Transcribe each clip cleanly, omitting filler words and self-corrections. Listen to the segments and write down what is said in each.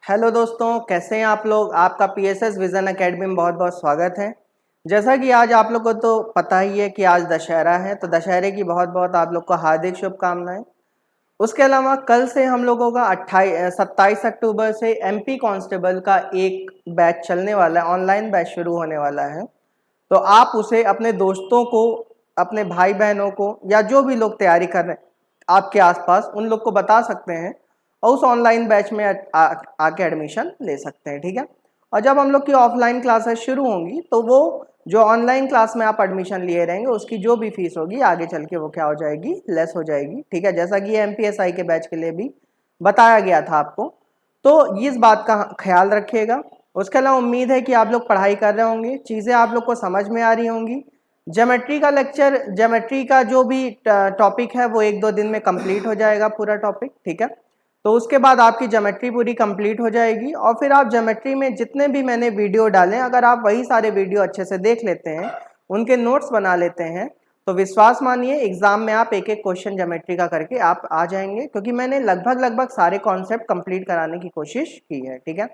Hello दोस्तों, कैसे हैं आप लोग। आपका पीएसएस विजन एकेडमी में बहुत बहुत स्वागत है। जैसा कि आज आप लोग को तो पता ही है कि आज दशहरा है, तो दशहरे की बहुत बहुत आप लोग को हार्दिक शुभकामनाएं। उसके अलावा कल से हम लोगों का 27 अक्टूबर से एमपी कांस्टेबल का एक बैच चलने वाला है, ऑनलाइन बैच शुरू होने वाला है। तो आप उसे अपने दोस्तों को, अपने भाई बहनों को, या जो भी लोग तैयारी कर रहे हैं आपके आसपास, उन लोग को बता सकते हैं और उस ऑनलाइन बैच में आके एडमिशन ले सकते हैं। ठीक है। और जब हम लोग की ऑफलाइन क्लासेस शुरू होंगी तो वो जो ऑनलाइन क्लास में आप एडमिशन लिए रहेंगे उसकी जो भी फीस होगी आगे चल के वो क्या हो जाएगी, लेस हो जाएगी। ठीक है, जैसा कि एमपीएसआई के बैच के लिए भी बताया गया था आपको, तो इस बात का ख्याल रखिएगा। उसके अलावा उम्मीद है कि आप लोग पढ़ाई कर रहे होंगे, चीज़ें आप लोग को समझ में आ रही होंगी। ज्योमेट्री का लेक्चर, ज्योमेट्री का जो भी टॉपिक है वो 1-2 दिन में कंप्लीट हो जाएगा पूरा टॉपिक। ठीक है, तो उसके बाद आपकी ज्योमेट्री पूरी कंप्लीट हो जाएगी और फिर आप ज्योमेट्री में जितने भी मैंने वीडियो डाले, अगर आप वही सारे वीडियो अच्छे से देख लेते हैं, उनके नोट्स बना लेते हैं, तो विश्वास मानिए एग्जाम में आप एक एक क्वेश्चन ज्योमेट्री का करके आप आ जाएंगे, क्योंकि मैंने लगभग सारे कॉन्सेप्ट कंप्लीट कराने की कोशिश की है। ठीक है,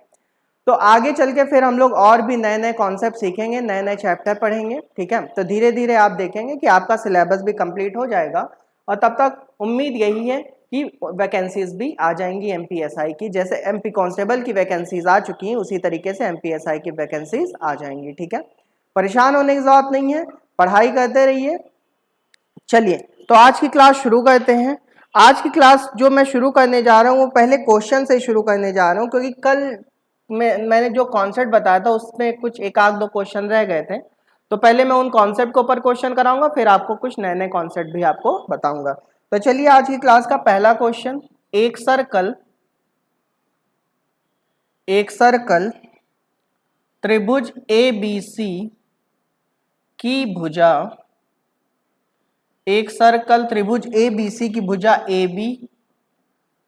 तो आगे चल के फिर हम लोग और भी नए नए कॉन्सेप्ट सीखेंगे, नए नए चैप्टर पढ़ेंगे। ठीक है, तो धीरे धीरे आप देखेंगे कि आपका सिलेबस भी कंप्लीट हो जाएगा और तब तक उम्मीद यही है कि वैकेंसीज भी आ जाएंगी एमपीएसआई की। जैसे एमपी कांस्टेबल की वैकेंसीज आ चुकी हैं उसी तरीके से एमपीएसआई की वैकेंसीज आ जाएंगी। ठीक है, परेशान होने की जरूरत नहीं है, पढ़ाई करते रहिए। चलिए, तो आज की क्लास शुरू करते हैं। आज की क्लास जो मैं शुरू करने जा रहा हूँ वो पहले क्वेश्चन से शुरू करने जा रहा हूँ, क्योंकि कल मैंने जो कॉन्सेप्ट बताया था उसमें कुछ एक आध दो क्वेश्चन रह गए थे। तो पहले मैं उन कॉन्सेप्ट के ऊपर क्वेश्चन कराऊंगा, फिर आपको कुछ नए नए कॉन्सेप्ट भी आपको बताऊंगा। तो चलिए, आज की क्लास का पहला क्वेश्चन, एक सर्कल त्रिभुज ए बी सी की भुजा, एक सर्कल त्रिभुज ए बी सी की भुजा A B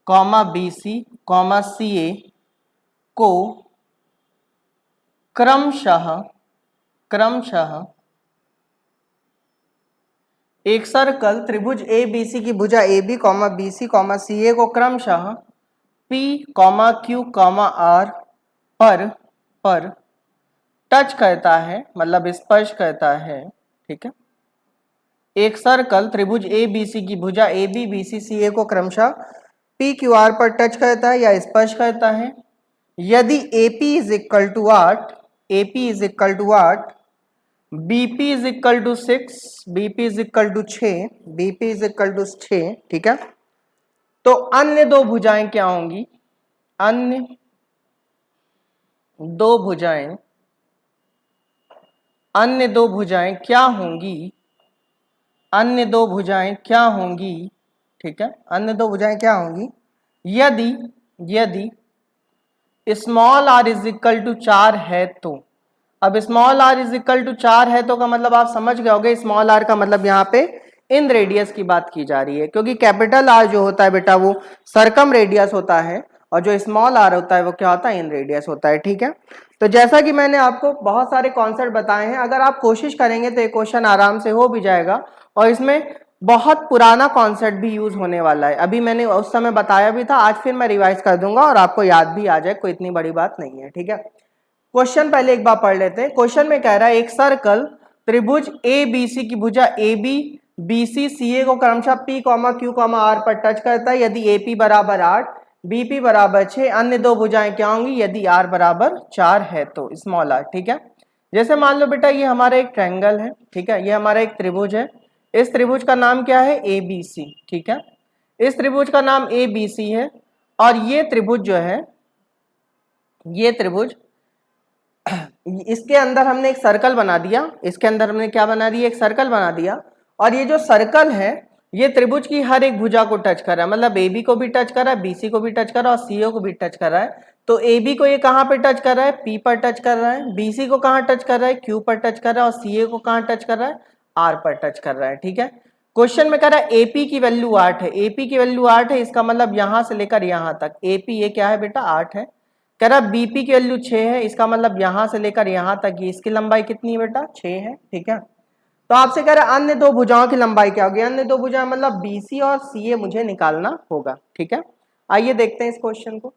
comma B C comma C A को क्रमशः एक सर्कल त्रिभुज ए बी सी की भुजा A B comma B C comma C A को क्रमशः P comma Q comma R पर टच करता है, मतलब स्पर्श करता है। ठीक है, एक सर्कल त्रिभुज ए बी सी की भुजा A B B C C A को क्रमशः पी क्यू आर पर टच करता है या स्पर्श करता है यदि AP is equal to 8, AP is equal to 8, BP is equal to 6, BP is equal to 6, BP is equal to 6। ठीक है, तो अन्य दो भुजाएं क्या होंगी, अन्य दो भुजाएं क्या होंगी, अन्य दो भुजाएं क्या होंगी। ठीक है, अन्य दो भुजाएं क्या होंगी यदि small r is equal to 4 है तो। अब small r is equal to 4 है तो का मतलब आप समझ गए होंगे, स्मॉल r का मतलब यहाँ पे इन रेडियस की बात की जा रही है, क्योंकि कैपिटल R जो होता है बेटा वो सरकम रेडियस होता है और जो स्मॉल r होता है वो क्या होता है, इन रेडियस होता है। ठीक है, तो जैसा कि मैंने आपको बहुत सारे कॉन्सेप्ट बताए हैं, अगर आप कोशिश करेंगे तो ये क्वेश्चन आराम से हो भी जाएगा और इसमें बहुत पुराना कॉन्सेप्ट भी यूज होने वाला है। अभी मैंने उस समय बताया भी था, आज फिर मैं रिवाइज कर दूंगा और आपको याद भी आ जाए, कोई इतनी बड़ी बात नहीं है। ठीक है, क्वेश्चन पहले एक बार पढ़ लेते हैं। क्वेश्चन में कह रहा है एक सर्कल त्रिभुज ए बी सी की भुजा A B B C C A को क्रमशः P comma Q comma R पर टच करता है यदि ए पी बराबर 8, बी पी बराबर 6, अन्य दो भुजाएं क्या होंगी यदि आर बराबर 4 है तो, स्मॉल आर। ठीक है, जैसे मान लो बेटा ये हमारा एक ट्रायंगल है। ठीक है, ये हमारा एक त्रिभुज है, इस त्रिभुज का नाम क्या है, ए बी सी। ठीक है, इस त्रिभुज का नाम ए बी सी है और ये त्रिभुज जो है, ये त्रिभुज, इसके अंदर हमने एक सर्कल बना दिया, इसके अंदर हमने क्या बना दिया, एक सर्कल बना दिया। और ये जो सर्कल है ये त्रिभुज की हर एक भुजा को टच कर रहा है, मतलब AB को भी टच कर रहा है, BC को भी टच कर रहा है और CO को भी टच कर रहा है। तो AB को ये कहाँ पे टच कर रहा है, P पर टच कर रहा है, BC को कहाँ टच कर रहा है, Q पर टच कर रहा है और CA को कहाँ टच कर रहा है, R पर टच कर रहा है। ठीक है, क्वेश्चन में कह रहा है AP की वैल्यू 8 है, AP की वैल्यू 8 है, इसका मतलब यहां से लेकर यहां तक AP ये क्या है बेटा, 8 है। कह रहा बीपी की वैल्यू 6 है, इसका मतलब यहां से लेकर यहां तक ये इसकी लंबाई कितनी है बेटा, 6 है। ठीक है, तो आपसे कह रहा है अन्य दो भुजाओं की लंबाई क्या होगी, अन्य दो भुजाएं मतलब बीसी और सीए मुझे निकालना होगा। ठीक है, आइए देखते हैं इस क्वेश्चन को।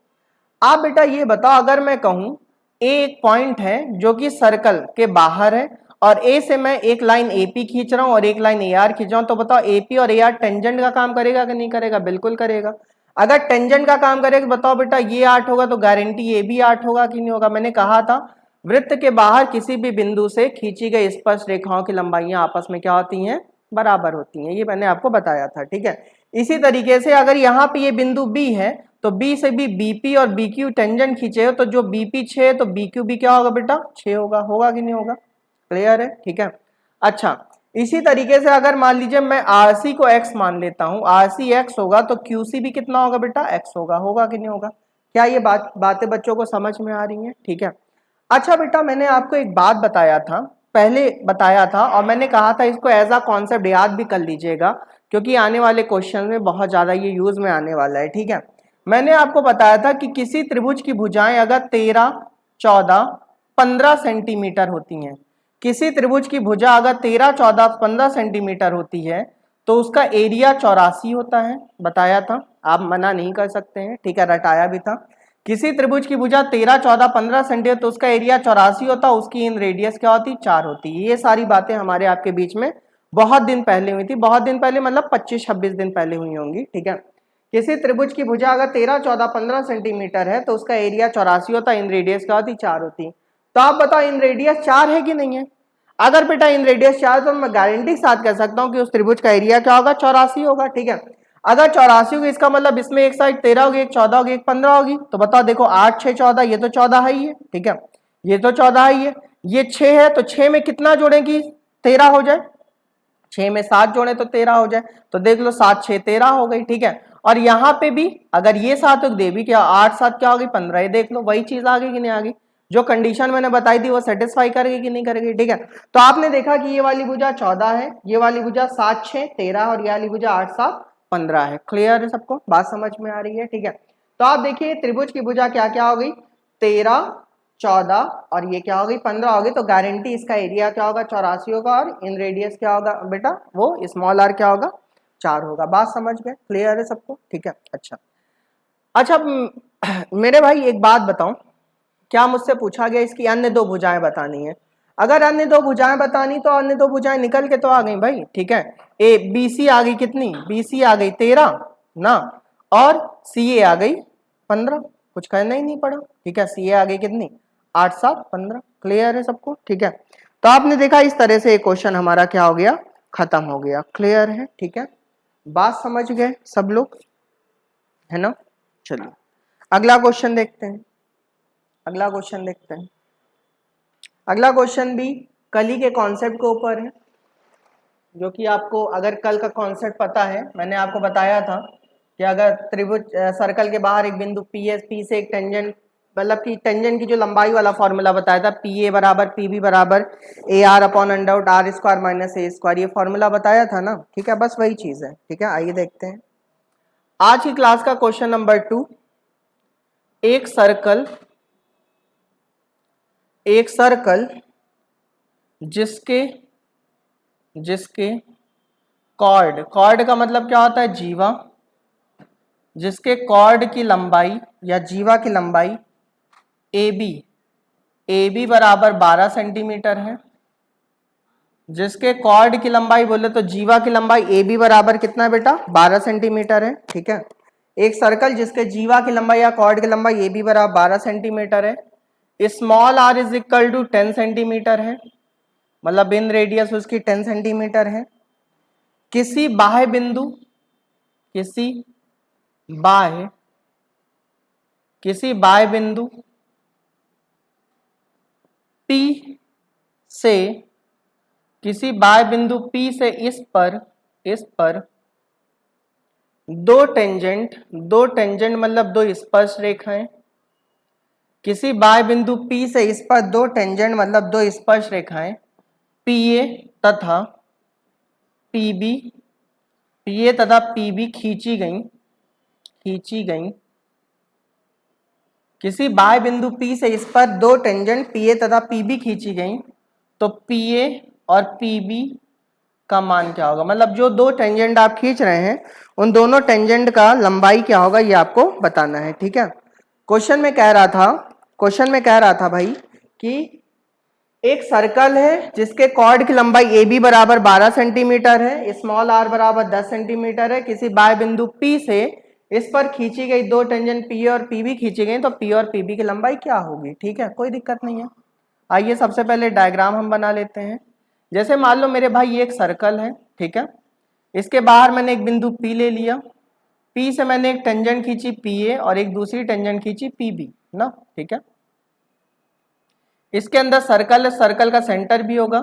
आप बेटा ये बताओ, अगर मैं कहूं ए एक पॉइंट है जो कि सर्कल के बाहर है और ए से मैं एक लाइन एपी खींच रहा हूं और एक लाइन एआर खींच रहा हूं, तो बताओ एपी और एआर टेंजेंट का काम करेगा कि नहीं करेगा? बिल्कुल करेगा। अगर टेंजेंट का काम करेगा बताओ बेटा ये 8 होगा तो गारंटी ये भी 8 होगा कि नहीं होगा? मैंने कहा था वृत्त के बाहर किसी भी बिंदु से खींची गई स्पर्श रेखाओं की लंबाइयां आपस में क्या होती हैं? बराबर होती हैं। ये मैंने आपको बताया था, ठीक है। इसी तरीके से अगर यहाँ पे ये बिंदु बी है तो बी से भी बीपी और बीक्यू टेंजेंट खींचे हो तो जो बीपी 6 है तो बीक्यू भी क्या होगा बेटा? 6 होगा। होगा कि नहीं होगा? क्लियर है, ठीक है। अच्छा, इसी तरीके से अगर मान लीजिए मैं आरसी को एक्स मान लेता हूं, आरसी एक्स होगा तो क्यूसी भी कितना होगा बेटा? एक्स होगा। होगा कि नहीं होगा? क्या ये बातें बच्चों को समझ में आ रही हैं? ठीक है। अच्छा बेटा, मैंने आपको एक बात बताया था, पहले बताया था और मैंने कहा था इसको एज अ कॉन्सेप्ट याद भी कर लीजिएगा क्योंकि आने वाले क्वेश्चन में बहुत ज्यादा ये यूज में आने वाला है, ठीक है। मैंने आपको बताया था कि किसी त्रिभुज की भुजाएं अगर 13, 14, 15 सेंटीमीटर होती हैं, किसी त्रिभुज की भुजा अगर 13, 14, 15 सेंटीमीटर होती है तो उसका एरिया 84 होता है। बताया था, आप मना नहीं कर सकते हैं, ठीक है, रटाया भी था। किसी त्रिभुज की भुजा 13, 14, 15 सेंटीमीटर तो उसका एरिया 84 होता, उसकी इन रेडियस क्या होती? 4 होती। ये सारी बातें हमारे आपके बीच में बहुत दिन पहले हुई थी, बहुत दिन पहले मतलब 25-26 दिन पहले हुई होंगी, ठीक है। किसी त्रिभुज की भुजा अगर 13, 14, 15 सेंटीमीटर है तो उसका एरिया 84 होता, इन रेडियस क्या होती? 4 होती। तो आप बताओ इन रेडियस 4 है कि नहीं है? अगर बेटा इन रेडियस 4 तो मैं गारंटी के साथ कह सकता हूं कि उस त्रिभुज का एरिया क्या होगा? 84 होगा, ठीक है। अगर 84 होगी इसका मतलब इसमें एक साइड 13 होगी, एक 14 होगी, एक 15 होगी, तो बताओ देखो 8, 6, 14, ये तो 14 ही है, ठीक है, ये तो 14 ही है, ये 6 है तो 6 में कितना जोड़े कि 13 हो जाए? 6 में 7 जोड़े तो 13 हो जाए, तो देख लो 7, 6, 13 हो गई, ठीक है। और यहाँ पे भी अगर ये 7 दे भी क्या 8, 7 क्या होगी? 15। ये देख लो वही चीज आ गई कि नहीं आ गई? जो कंडीशन मैंने बताई थी वो सेटिस्फाई करेगी कि नहीं करेगी? ठीक है। तो आपने देखा कि ये वाली भुजा 14 है, ये वाली भुजा 7, 6, 13 और ये वाली भुजा 8, 7, 15 है। क्लियर है सबको? बात समझ में आ रही है, ठीक है। तो आप देखिए त्रिभुज की भुजा क्या क्या हो गई? 13, 14 और ये क्या हो गई? 15 हो गई। तो गारंटी इसका एरिया क्या होगा? 84 होगा और इन रेडियस क्या होगा बेटा? वो स्मॉल आर क्या होगा? 4 होगा। बात समझ गए? क्लियर है सबको? ठीक है। अच्छा अच्छा मेरे भाई एक बात बताऊं, क्या मुझसे पूछा गया इसकी अन्य दो भुजाएं बतानी है। अगर अन्य दो भुजाएं बतानी तो अन्य दो भुजाएं निकल के तो आ गई भाई, ठीक है। ए बी सी आ गई, कितनी? बी सी आ गई 13 ना, और सी ए आ गई 15। कुछ कहना ही नहीं पड़ा, ठीक है। सी ए आ गई कितनी? 8, 7, 15। क्लियर है सबको? ठीक है। तो आपने देखा इस तरह से एक क्वेश्चन हमारा क्या हो गया? खत्म हो गया। क्लियर है? ठीक है। बात समझ गए सब लोग, है ना? चलिए अगला क्वेश्चन देखते हैं। अगला क्वेश्चन देखते हैं। अगला क्वेश्चन भी कल ही के कॉन्सेप्ट के ऊपर है, जो कि आपको अगर कल का कॉन्सेप्ट पता है, मैंने आपको बताया था कि अगर त्रिभुज सर्कल के बाहर एक बिंदु पी है, पी से एक टेंजेंट, मतलब कि टेंजेंट की जो लंबाई वाला फॉर्मूला बताया था, पी ए बराबर पी बी बराबर A R upon under R square minus A square, ये फॉर्मूला बताया था ना, ठीक है। बस वही चीज है, ठीक है। आइए देखते हैं आज की क्लास का क्वेश्चन नंबर 2। एक सर्कल जिसके कॉर्ड का मतलब क्या होता है? जीवा। जिसके कॉर्ड की लंबाई या जीवा की लंबाई ए बी बराबर 12 सेंटीमीटर है। जिसके कॉर्ड की लंबाई बोले तो जीवा की लंबाई ए बी बराबर कितना है बेटा? 12 सेंटीमीटर है, ठीक है। एक सर्कल जिसके जीवा की लंबाई या कॉर्ड की लंबाई ए बी बराबर 12 सेंटीमीटर है, small R is equal to 10 centimetre है, मतलब इन रेडियस उसकी 10 सेंटीमीटर है। किसी बाह्य बिंदु P से किसी बाह्य बिंदु P से इस पर दो टेंजेंट मतलब दो स्पर्श रेखाएं, किसी बाह्य बिंदु P से इस पर दो टेंजेंट मतलब दो स्पर्श रेखाएं PA तथा PB खींची गई। किसी बाह्य बिंदु P से इस पर दो टेंजेंट PA तथा PB खींची गई तो PA और PB का मान क्या होगा? मतलब जो दो टेंजेंट आप खींच रहे हैं उन दोनों टेंजेंट का लंबाई क्या होगा ये आपको बताना है, ठीक है। क्वेश्चन में कह रहा था भाई कि एक सर्कल है जिसके कॉर्ड की लंबाई ए बी बराबर 12 सेंटीमीटर है, स्मॉल आर बराबर 10 सेंटीमीटर है। किसी बाह्य बिंदु P से इस पर खींची गई दो टेंजेंट P और PB खींची गई, तो P और PB की लंबाई क्या होगी? ठीक है, कोई दिक्कत नहीं है। आइए सबसे पहले डायग्राम हम बना लेते हैं। जैसे मान लो मेरे भाई ये एक सर्कल है, ठीक है, इसके बाहर मैंने एक बिंदु P ले लिया, P से मैंने एक टेंजेंट खींची PA और एक दूसरी टेंजेंट खींची PB ना, ठीक है। इसके अंदर सर्कल है, सर्कल का सेंटर भी होगा,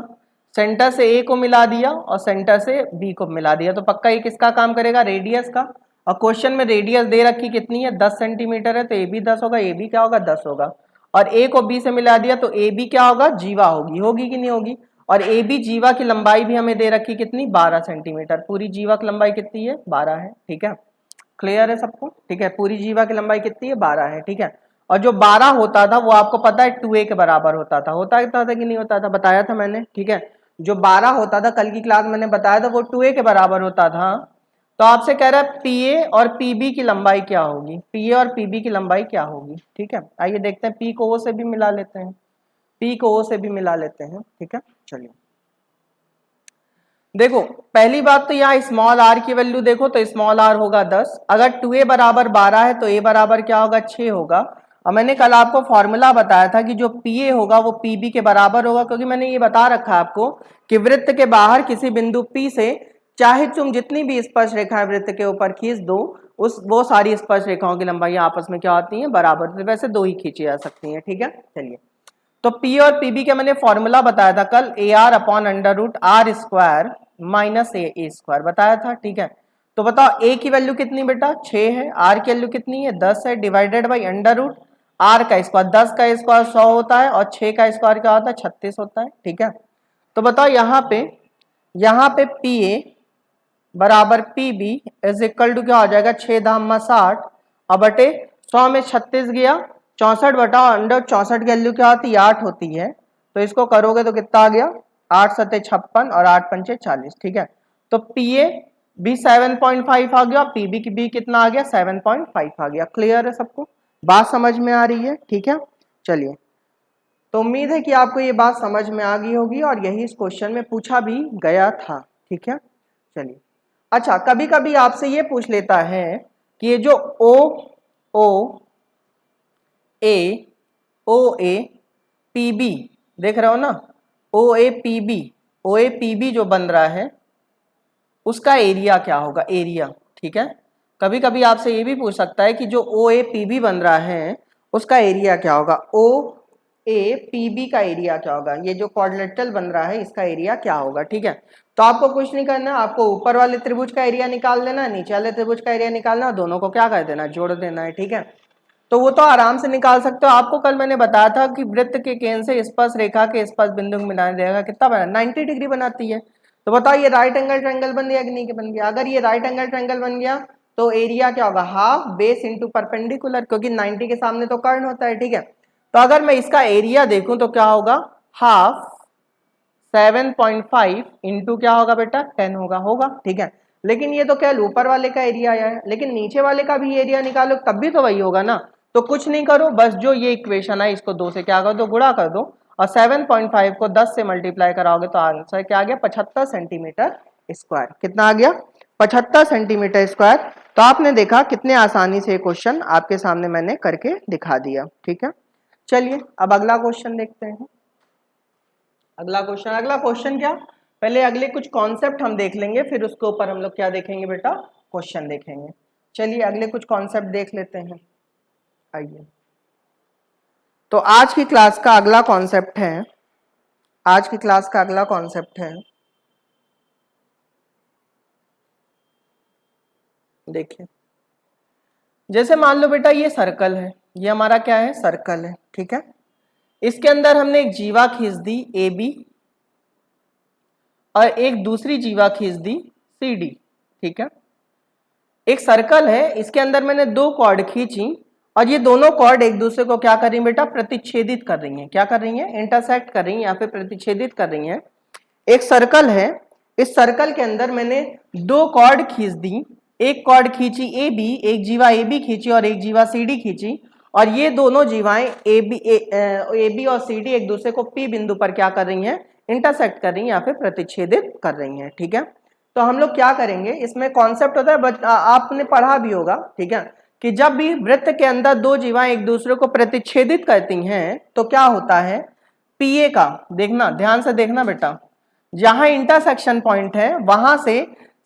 सेंटर से ए को मिला दिया और सेंटर से बी को मिला दिया, तो पक्का ये किसका काम करेगा? रेडियस का। और क्वेश्चन में रेडियस दे रखी कितनी है? 10 सेंटीमीटर है, तो ए बी 10 होगा, ए बी क्या होगा? 10 होगा। और ए को बी से मिला दिया तो ए बी क्या होगा? जीवा होगी कि नहीं होगी? और ए बी जीवा की लंबाई भी हमें दे रखी कितनी? 12 सेंटीमीटर। पूरी जीवा की लंबाई कितनी है? 12 है, ठीक है, क्लियर है सबको? ठीक है, पूरी जीवा की लंबाई कितनी है? 12 है, ठीक है। और जो 12 होता था वो आपको पता है 2a के बराबर होता था कि नहीं होता था? बताया था मैंने, ठीक है। जो 12 होता था कल की क्लास मैंने बताया था वो 2a के बराबर होता था। तो आपसे कह रहा है PA और PB की लंबाई क्या होगी? PA और PB की लंबाई क्या होगी? ठीक है, आइए देखते हैं। P को O से भी मिला लेते हैं, P को O से भी मिला लेते हैं, ठीक है। चलिए देखो, पहली बात तो यहाँ स्मॉल आर की वैल्यू देखो, तो स्मॉल आर होगा 10। अगर 2a बराबर 12 है तो a बराबर क्या होगा? 6 होगा। और मैंने कल आपको फॉर्मूला बताया था कि जो PA होगा वो PB के बराबर होगा, क्योंकि मैंने ये बता रखा है आपको कि वृत्त के बाहर किसी बिंदु P से चाहे तुम जितनी भी स्पर्श रेखाएं वृत्त के ऊपर खींच दो, वो सारी स्पर्श रेखाओं की लंबाई आपस में क्या होती है? बराबर। वैसे दो ही खींची जा सकती है, ठीक है। चलिए, तो P और PB के मैंने फॉर्मूला बताया था कल, AR upon under root R square minus A square बताया था, ठीक है। तो बताओ A की वैल्यू कितनी बेटा? 6 है। R की वैल्यू कितनी है? 10 है, divided by under root R का स्क्वायर। 10 का स्क्वायर 100 होता है और 6 का स्क्वायर क्या होता है? 36 होता है, ठीक है। तो बताओ यहाँ पे PA बराबर PB इज इक्वल टू क्या हो जाएगा? 6 धाम 60 और बटे 100 में 36 गया, 64 बटा अंडर 64 की वैल्यू क्या होती है? 8 होती है। तो इसको करोगे तो कितना आ गया? 8 सत्ते 56 और 8 पंचे 40, ठीक है। तो PA भी 7.5 आ गया, PB की भी कितना आ गया? 7.5 आ गया। क्लियर है सबको? बात समझ में आ रही है, ठीक है। चलिए, तो उम्मीद है कि आपको ये बात समझ में आ गई होगी और यही इस क्वेश्चन में पूछा भी गया था, ठीक है। चलिए, अच्छा, कभी कभी आपसे ये पूछ लेता है कि ये जो ओ ए PB देख रहे हो ना, ओ ए पी बी जो बन रहा है उसका एरिया क्या होगा? एरिया, ठीक है। कभी कभी आपसे ये भी पूछ सकता है कि जो ओ ए पी बी बन रहा है उसका एरिया क्या होगा? ओ ए पी बी का एरिया क्या होगा? ये जो क्वाड्रिलेटरल बन रहा है इसका एरिया क्या होगा? ठीक है, तो आपको कुछ नहीं करना, आपको ऊपर वाले त्रिभुज का एरिया निकाल देना, नीचे वाले त्रिभुज का एरिया निकालना, दोनों को क्या कर देना? जोड़ देना है, ठीक है। तो वो तो आराम से निकाल सकते हो। आपको कल मैंने बताया था कि वृत्त के केंद्र से स्पर्श रेखा के स्पर्श बिंदु को मिलाने देगा कितना बना? 90 डिग्री बनाती है। तो बताओ ये राइट एंगल ट्रायंगल बन गया कि नहीं बन गया? अगर ये राइट एंगल ट्रायंगल बन गया तो एरिया क्या होगा? हाफ बेस इंटू परपेंडिकुलर, क्योंकि 90 के सामने तो कर्ण होता है, ठीक है। तो अगर मैं इसका एरिया देखूं तो क्या होगा? हाफ 7.5 इंटू क्या होगा बेटा? 10 होगा, ठीक है। लेकिन ये तो क्या ऊपर वाले का एरिया आया है, लेकिन नीचे वाले का भी एरिया निकालो तब भी तो वही होगा ना। तो कुछ नहीं करो, बस जो ये इक्वेशन है इसको 2 से क्या कर दो? गुणा कर दो, और 7.5 को 10 से मल्टीप्लाई कराओगे तो आंसर क्या आ गया? 75 सेंटीमीटर स्क्वायर। कितना आ गया? 75 सेंटीमीटर स्क्वायर। तो आपने देखा कितने आसानी से क्वेश्चन आपके सामने मैंने करके दिखा दिया, ठीक है। चलिए, अब अगला क्वेश्चन देखते हैं। अगला क्वेश्चन क्या? पहले अगले कुछ कॉन्सेप्ट हम देख लेंगे, फिर उसके ऊपर हम लोग क्या देखेंगे बेटा? क्वेश्चन देखेंगे। चलिए, अगले कुछ कॉन्सेप्ट देख लेते हैं। आइए, तो आज की क्लास का अगला कॉन्सेप्ट है, देखिए, जैसे मान लो बेटा ये सर्कल है, ये हमारा क्या है? सर्कल है, ठीक है। इसके अंदर हमने एक जीवा खींच दी AB और एक दूसरी जीवा खींच दी CD, ठीक है। एक सर्कल है, इसके अंदर मैंने 2 कॉर्ड खींची और ये दोनों कॉर्ड एक दूसरे को क्या कर रही है बेटा? प्रतिच्छेदित कर रही हैं। क्या कर रही हैं? इंटरसेक्ट कर रही हैं या फिर प्रतिच्छेदित कर रही हैं। एक सर्कल है, इस सर्कल के अंदर मैंने 2 कॉर्ड खींच दी, एक कॉर्ड खींची AB, एक जीवा AB खींची और एक जीवा CD खींची, और ये दोनों जीवाएं ए बी और सी डी एक दूसरे को पी बिंदु पर क्या कर रही हैं, इंटरसेक्ट कर रही हैं या फिर प्रतिच्छेदित कर रही हैं। ठीक है, तो हम लोग क्या करेंगे, इसमें कॉन्सेप्ट होता है आपने पढ़ा भी होगा, ठीक है, कि जब भी वृत्त के अंदर दो जीवाएं एक दूसरे को प्रतिच्छेदित करती हैं तो क्या होता है, पीए का, देखना ध्यान से देखना बेटा, जहां इंटरसेक्शन पॉइंट है वहां से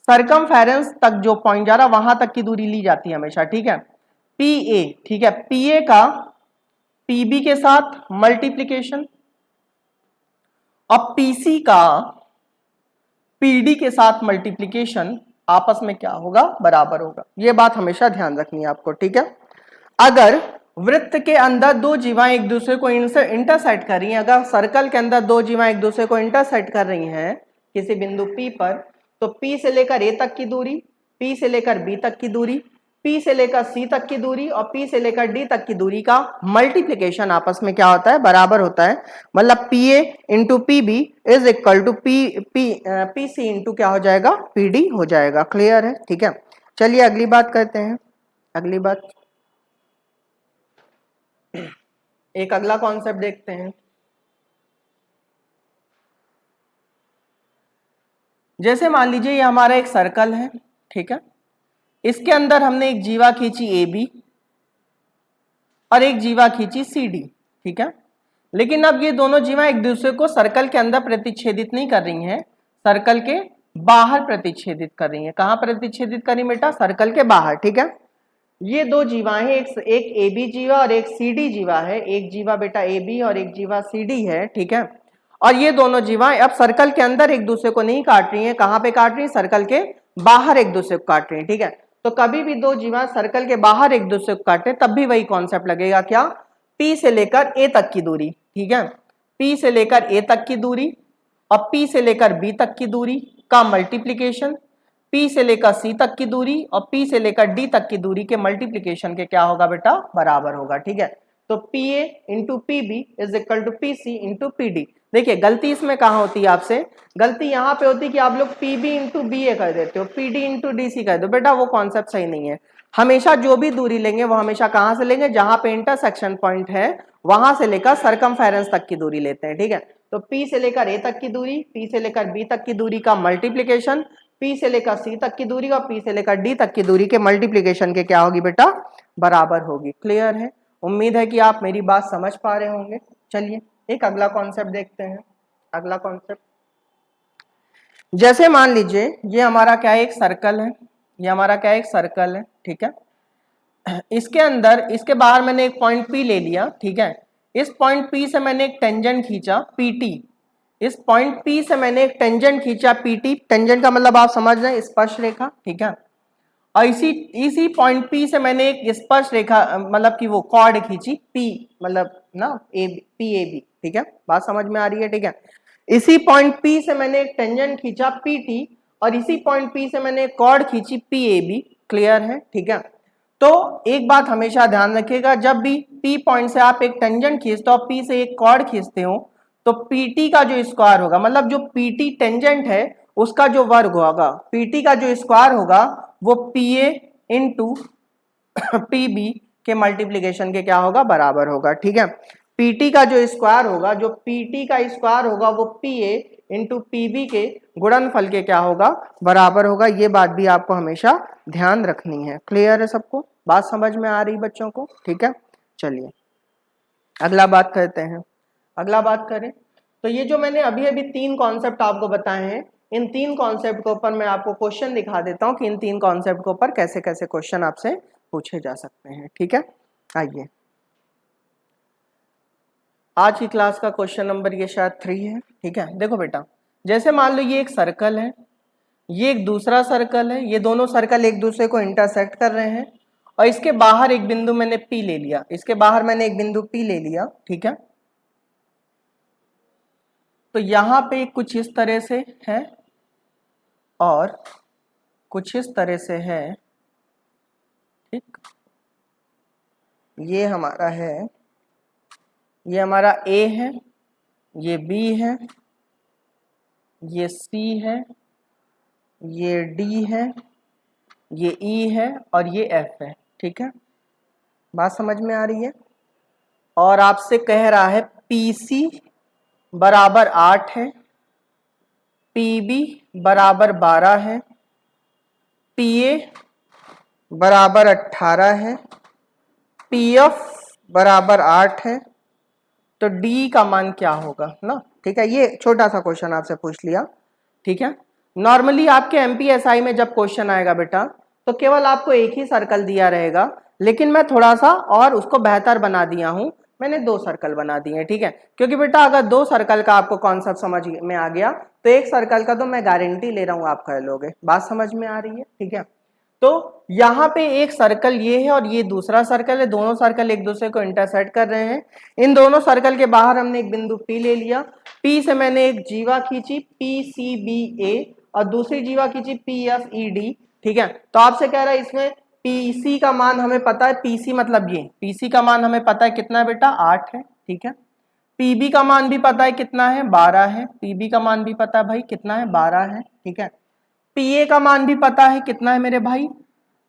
सरकमफेरेंस तक जो पॉइंट जा रहा है वहां तक की दूरी ली जाती है हमेशा। ठीक है, पीए, ठीक है, पीए का पीबी के साथ मल्टीप्लीकेशन और पीसी का पीडी के साथ मल्टीप्लीकेशन आपस में क्या होगा, बराबर होगा। यह बात हमेशा ध्यान रखनी है आपको। ठीक है, अगर वृत्त के अंदर दो जीवाएं एक दूसरे को इंटरसेक्ट कर रही हैं, अगर सर्कल के अंदर दो जीवाएं एक दूसरे को इंटरसेक्ट कर रही हैं किसी बिंदु P पर, तो P से लेकर A तक की दूरी, P से लेकर B तक की दूरी, P से लेकर C तक की दूरी और P से लेकर D तक की दूरी का मल्टीप्लिकेशन आपस में क्या होता है, बराबर होता है। मतलब PA into PB is equal to PC into क्या हो जाएगा, PD हो जाएगा। क्लियर है? ठीक है, चलिए अगली बात करते हैं। अगली बात, एक अगला कॉन्सेप्ट देखते हैं। जैसे मान लीजिए ये हमारा एक सर्कल है, ठीक है, इसके अंदर हमने एक जीवा खींची ए बी और एक जीवा खींची सी डी। ठीक है, लेकिन अब ये दोनों जीवा एक दूसरे को सर्कल के अंदर प्रतिच्छेदित नहीं कर रही हैं, सर्कल के बाहर प्रतिच्छेदित कर रही हैं। कहां प्रतिच्छेदित करी बेटा, सर्कल के बाहर। ठीक है, ये दो जीवा है, एक ए बी जीवा और एक सी डी जीवा है। एक जीवा बेटा ए बी और एक जीवा सी डी है। ठीक है, और ये दोनों जीवाएं अब सर्कल के अंदर एक दूसरे को नहीं काट रही हैं, कहां पे काट रही हैं, सर्कल के बाहर एक दूसरे को काट रही हैं। ठीक है, तो कभी भी दो जीवा सर्कल के बाहर एक दूसरे को काटे तब भी वही कॉन्सेप्ट लगेगा, क्या, P से लेकर A तक की दूरी। ठीक है, P से लेकर A तक की दूरी और P से लेकर B तक की दूरी का मल्टीप्लीकेशन, P से लेकर C तक की दूरी और P से लेकर D तक की दूरी के मल्टीप्लीकेशन के क्या होगा बेटा, बराबर होगा। ठीक है, तो PA into PB is equal to PC into PD। देखिए गलती इसमें कहाँ होती है, आपसे गलती यहाँ पे होती है कि आप लोग PB इंटू BA कर देते हो, PD इंटू DC कर दो। बेटा वो कॉन्सेप्ट सही नहीं है। हमेशा जो भी दूरी लेंगे वो हमेशा कहाँ से लेंगे, जहां पे इंटरसेक्शन पॉइंट है वहां से लेकर सरकमफेरेंस तक की दूरी लेते हैं। ठीक है, तो P से लेकर A तक की दूरी, P से लेकर B तक की दूरी का मल्टीप्लीकेशन, P से लेकर C तक की दूरी और P से लेकर D तक की दूरी के मल्टीप्लीकेशन के क्या होगी बेटा, बराबर होगी। क्लियर है? उम्मीद है कि आप मेरी बात समझ पा रहे होंगे। चलिए एक अगला कॉन्सेप्ट देखते हैं। अगला कॉन्सेप्ट, जैसे मान लीजिए ये हमारा क्या है, एक सर्कल है, ये हमारा क्या है, एक सर्कल है। ठीक है, इसके अंदर, इसके बाहर मैंने एक पॉइंट P ले लिया। ठीक है, इस पॉइंट P से मैंने एक टेंजेंट खींचा PT, इस पॉइंट P से मैंने एक टेंजेंट खींचा PT। टेंजेंट का मतलब आप समझ रहे हैं, स्पर्श रेखा। ठीक है, और इसी पॉइंट P से मैंने एक स्पर्श रेखा मतलब कि वो कॉर्ड खींची P, मतलब ना PAB। ठीक है, बात समझ में आ रही है? ठीक है, इसी पॉइंट P से मैंने एक टेंजेंट खींचा PT और इसी पॉइंट P से मैंने एक कॉर्ड खींची PAB। क्लियर है? ठीक है, तो एक बात हमेशा ध्यान रखिएगा, जब भी P पॉइंट से आप एक टेंजेंट खींचते हो, P से एक कॉर्ड खींचते हो, तो PT का जो स्क्वायर होगा, मतलब जो PT टेंजेंट है उसका जो वर्ग होगा, PT का जो स्क्वायर होगा वो PA इंटू PB के मल्टीप्लीकेशन के क्या होगा, बराबर होगा। ठीक है, PT का जो स्क्वायर होगा, जो PT का स्क्वायर होगा वो PA इंटू PB के गुणनफल के क्या होगा, बराबर होगा। ये बात भी आपको हमेशा ध्यान रखनी है। क्लियर है सबको? बात समझ में आ रही बच्चों को? ठीक है, चलिए अगला बात करते हैं। अगला बात करें तो ये जो मैंने अभी अभी तीन कॉन्सेप्ट आपको बताए हैं, इन तीन कॉन्सेप्ट के ऊपर मैं आपको क्वेश्चन दिखा देता हूं कि इन तीन कॉन्सेप्ट के ऊपर कैसे कैसे क्वेश्चन आपसे पूछे जा सकते हैं। ठीक है, आइए आज की क्लास का क्वेश्चन नंबर ये शायद 3 है। ठीक है, देखो बेटा, जैसे मान लो ये एक सर्कल है, ये एक दूसरा सर्कल है, ये दोनों सर्कल एक दूसरे को इंटरसेक्ट कर रहे हैं और इसके बाहर एक बिंदु मैंने P ले लिया, इसके बाहर मैंने एक बिंदु P ले लिया। ठीक है, तो यहां पे कुछ इस तरह से है और कुछ इस तरह से है। ठीक, ये हमारा है, ये हमारा A है, ये B है, ये C है, ये D है, ये E है और ये F है। ठीक है, बात समझ में आ रही है। और आपसे कह रहा है PC बराबर 8 है, PB बराबर 12 है, PA बराबर 18 है, PF बराबर 8 है, तो D का मान क्या होगा ना। ठीक है, ये छोटा सा क्वेश्चन आपसे पूछ लिया। ठीक है, नॉर्मली आपके MPSI में जब क्वेश्चन आएगा बेटा तो केवल आपको एक ही सर्कल दिया रहेगा, लेकिन मैं थोड़ा सा और उसको बेहतर बना दिया हूं, मैंने 2 सर्कल बना दिए हैं। ठीक है, क्योंकि बेटा अगर 2 सर्कल का आपको कॉन्सेप्ट समझ में आ गया तो एक सर्कल का तो मैं गारंटी ले रहा हूं आप कर लोगे। बात समझ में आ रही है। ठीक है, तो यहाँ पे एक सर्कल ये है और ये दूसरा सर्कल है, दोनों सर्कल एक दूसरे को इंटरसेक्ट कर रहे हैं। इन दोनों सर्कल के बाहर हमने एक बिंदु P ले लिया, P से मैंने एक जीवा खींची PCBA और दूसरी जीवा खींची PFED। ठीक है, तो आपसे कह रहा है इसमें PC का मान हमें पता है, PC मतलब ये PC का मान हमें पता है कितना है बेटा 8 है। ठीक है, PB का मान भी पता है कितना है 12 है, PB का मान भी पता है भाई कितना है 12 है। ठीक है, PA का मान भी पता है कितना है मेरे भाई,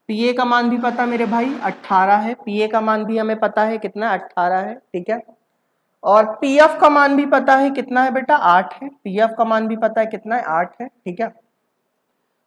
PA का मान भी पता मेरे भाई 18 है, PA का मान भी हमें पता है कितना 18 है। ठीक है, और PF का मान भी पता है कितना है बेटा 8 है, PF का मान भी पता है कितना है 8 है। ठीक है,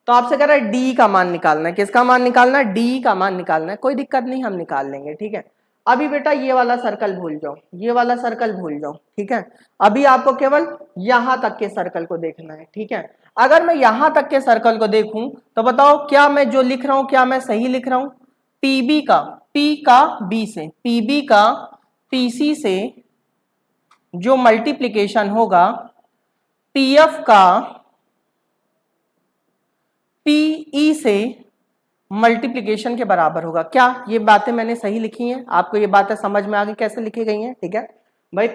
तो आपसे कह रहा है D का मान निकालना है, किसका मान निकालना है, D का मान निकालना है। कोई दिक्कत नहीं, हम निकाल लेंगे। ठीक है, अभी बेटा ये वाला सर्कल भूल जाओ, ये वाला सर्कल भूल जाओ। ठीक है, अभी आपको केवल यहां तक के सर्कल को देखना है। ठीक है, अगर मैं यहां तक के सर्कल को देखूं तो बताओ क्या मैं जो लिख रहा हूं क्या मैं सही लिख रहा हूं। PB का P का B से, PB का PC से जो मल्टीप्लीकेशन होगा PF का PE से मल्टीप्लिकेशन के बराबर होगा। क्या ये बातें मैंने सही लिखी हैं? आपको ये बातें समझ में आ गई कैसे लिखी गई हैं? ठीक है भाई,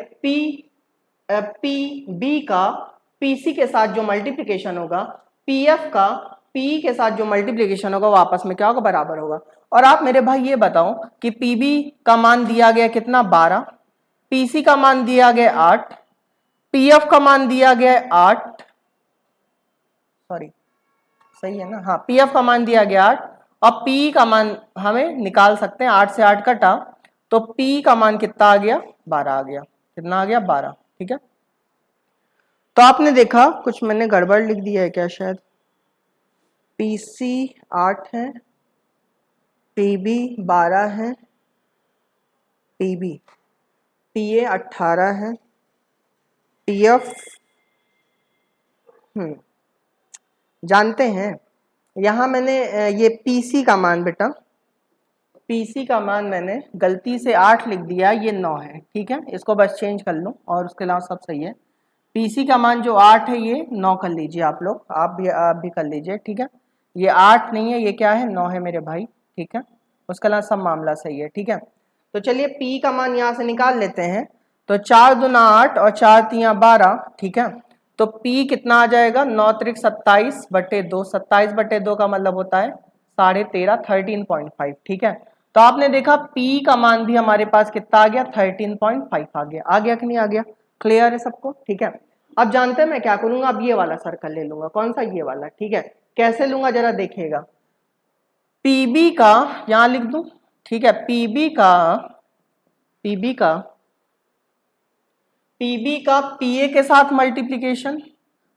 PB का PC के साथ जो मल्टीप्लिकेशन होगा, PF का PE के साथ जो मल्टीप्लिकेशन होगा वो आपस में क्या होगा, बराबर होगा। और आप मेरे भाई ये बताओ कि PB का मान दिया गया कितना 12, PC का मान दिया गया 8, PF का मान दिया गया 8, सॉरी सही है ना, हाँ PF का मान दिया गया 8 और P का मान हमें निकाल सकते हैं, 8 से 8 कटा तो P का मान कितना आ गया 12 आ गया। कितना आ गया 12। ठीक है, तो आपने देखा कुछ मैंने गड़बड़ लिख दिया है क्या शायद, PC 8 है, PB 12 है, PA 18 है, PF जानते हैं यहां मैंने ये PC का मान बेटा, PC का मान मैंने गलती से 8 लिख दिया, ये 9 है। ठीक है, इसको बस चेंज कर लो और उसके अलावा सब सही है। PC का मान जो 8 है ये 9 कर लीजिए आप लोग, आप भी कर लीजिए। ठीक है, ये 8 नहीं है, ये क्या है 9 है मेरे भाई। ठीक है, उसके अलावा सब मामला सही है। ठीक है, तो चलिए P का मान यहाँ से निकाल लेते हैं। तो 4 दूना 8 और 4 तिया 12। ठीक है, तो P कितना आ जाएगा 9 त्रिक 27/2, 27/2 का मतलब होता है 13.5, 13.5। ठीक है, तो आपने देखा P का मान भी हमारे पास कितना आ गया 13.5 आ गया। आ गया कि नहीं आ गया? क्लियर है सबको? ठीक है, अब जानते हैं मैं क्या करूंगा, अब ये वाला सर्कल ले लूंगा। कौन सा? ये वाला। ठीक है, कैसे लूंगा जरा देखिएगा। PB का यहां लिख दूं। ठीक है, PB का PA के साथ मल्टीप्लीकेशन,